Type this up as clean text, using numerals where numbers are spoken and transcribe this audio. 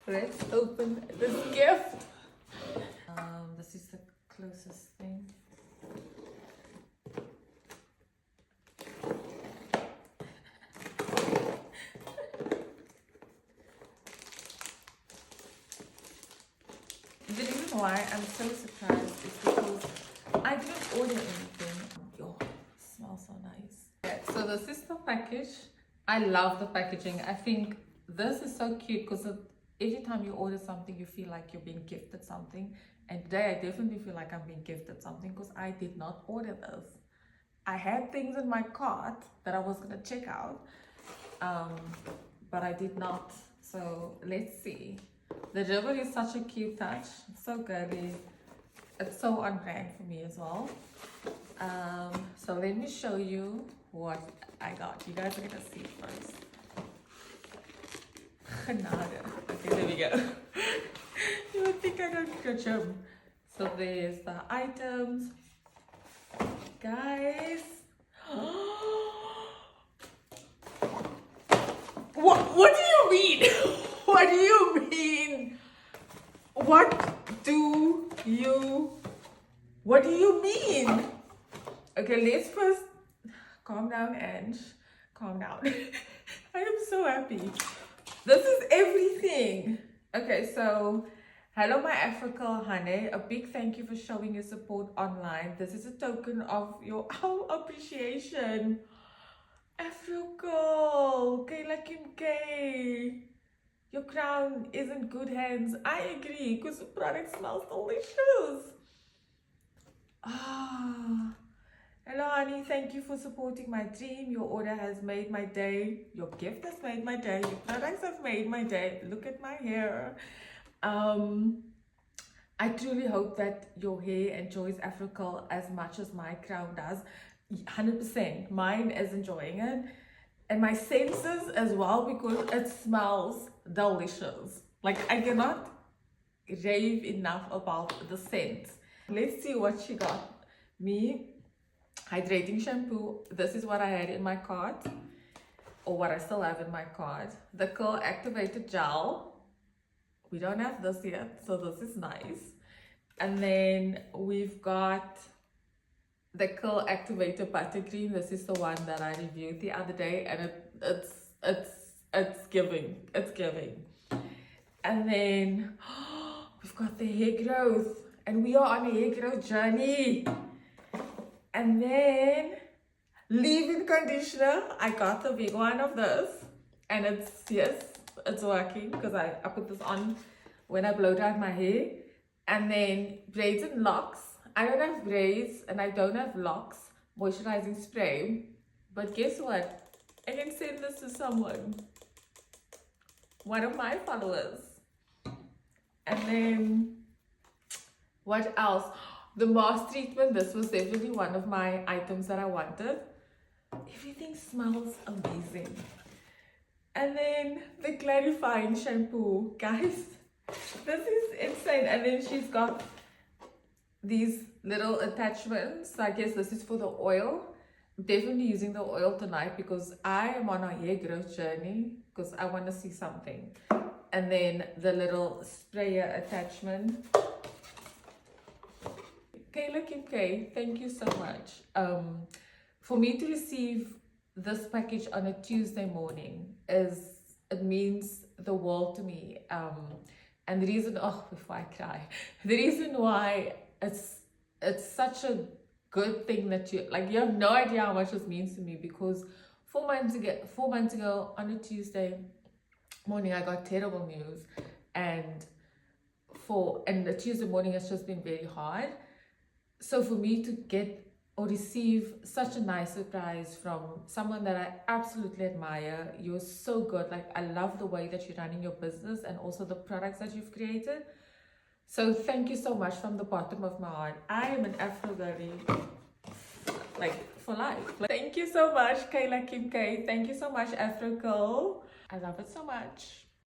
Let's open this gift. This is the closest thing. The reason why I'm so surprised is because I didn't order anything. Oh, it smells so nice. Yeah, so this is the package. I love the packaging. I think this is so cute because every time you order something, you feel like you're being gifted something. And today I definitely feel like I'm being gifted something because I did not order this. I had things in my cart that I was gonna check out, but I did not. So let's see. The ribbon is such a cute touch, so girly. It's so on brand for me as well. So let me show you what I got. You guys are gonna see it first. Genade. Okay, there we go. You would think I don't go gym. So there's the items. Guys. What do you mean? What do you mean? What do you mean? Okay, let's first calm down, Ange. Calm down. I am so happy. This is everything. Okay, so hello my AfroCurl honey. A big thank you for showing your support online. This is a token of your appreciation. AfroCurl, Kayla Kim K. Your crown is in good hands. I agree, because the product smells delicious. Ah, hello honey, thank you for supporting my dream. Your order has made my day. Your gift has made my day. Your products have made my day. Look at my hair. I truly hope that your hair enjoys AfroCurl as much as my crown does. 100%. Mine is enjoying it. And my senses as well, because it smells delicious. Like, I cannot rave enough about the scent. Let's see what she got me. Hydrating shampoo. This is what I had in my cart, or what I still have in my cart. The Curl Activated Gel. We don't have this yet, so this is nice. And then we've got the Curl Activator Buttercream. This is the one that I reviewed the other day, and it's giving. It's giving. And then we've got the hair growth, and we are on a hair growth journey. And then leave-in conditioner. I got the big one of this, and it's working because I put this on when I blow dry my hair. And then braids and locks. I don't have braids and I don't have locks. Moisturizing spray. But guess what? I can send this to someone. One of my followers. And then what else? The mask treatment. This was definitely one of my items that I wanted. Everything smells amazing. And then the clarifying shampoo. Guys, this is insane. And then she's got these little attachments. So I guess this is for the oil. I'm definitely using the oil tonight because I am on a hair growth journey because I want to see something. And then the little sprayer attachment. Kayla Kim K, thank you so much. For me to receive this package on a Tuesday morning it means the world to me. And the reason, before I cry, the reason why it's such a good thing that you have no idea how much this means to me, because 4 months ago on a Tuesday morning I got terrible news, and the Tuesday morning has just been very hard. So for me to get or receive such a nice surprise from someone that I absolutely admire, you're so good. Like, I love the way that you're running your business and also the products that you've created. So thank you so much from the bottom of my heart. I am an Afro girly, like, for life. Thank you so much, Kayla Kim K. Thank you so much, AfroCurl. I love it so much.